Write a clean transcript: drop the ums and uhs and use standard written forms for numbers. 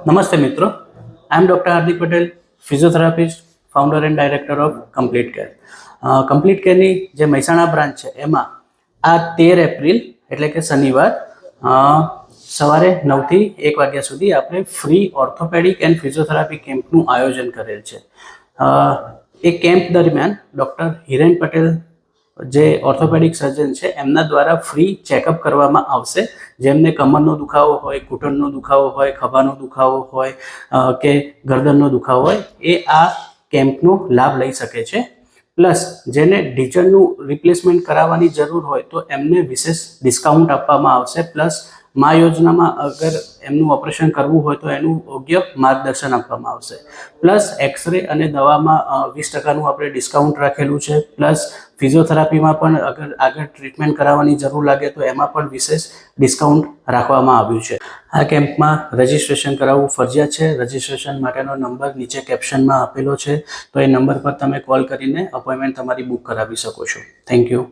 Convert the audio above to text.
નમસ્તે મિત્રો, I am doctor Hardik Patel, physiotherapist, founder and director of complete care. Complete કેરની જે મહેસાણા બ્રાન્ચ છે એમાં આ 13 એપ્રિલ એટલે કે શનિવાર સવારે 9 થી 1 વાગ્યા સુધી આપણે ફ્રી ઓર્થોપેડિક એન્ડ ફિઝિયોથેરાપી કેમ્પનું આયોજન કરેલ છે. એ કેમ્પ દરમિયાન ડૉક્ટર હિરેન પટેલ જે ઓર્થોપેડિક સર્જન છે એમના દ્વારા ફ્રી ચેકઅપ કરવામાં આવશે. જેમને કમરનો દુખાવો હોય, ઘૂંટણનો દુખાવો હોય, ખભાનો દુખાવો હોય કે ગરદનનો દુખાવો હોય એ આ કેમ્પનો લાભ લઈ શકે છે. પ્લસ જેને ઢીંચણનું રિપ્લેસમેન્ટ કરાવવાની જરૂર હોય તો એમને વિશેષ ડિસ્કાઉન્ટ આપવામાં આવશે. પ્લસ મા યોજનામાં અગર એમનું ઓપરેશન કરવું હોય તો એનું યોગ્ય માર્ગદર્શન આપવામાં આવશે. પ્લસ એક્સરે અને દવામાં 20% આપણે ડિસ્કાઉન્ટ રાખેલું છે. પ્લસ ફિઝિયોથેરાપીમાં પણ અગર આગળ ટ્રીટમેન્ટ કરાવવાની જરૂર લાગે તો એમાં પણ વિશેષ ડિસ્કાઉન્ટ રાખવામાં આવ્યું છે. આ કેમ્પમાં રજિસ્ટ્રેશન કરાવવું ફરજિયાત છે. રજિસ્ટ્રેશન માટેનો નંબર નીચે કેપ્શનમાં આપેલો છે, તો એ નંબર પર તમે કોલ કરીને અપોઇન્ટમેન્ટ તમારી બુક કરાવી શકો છો. Thank you.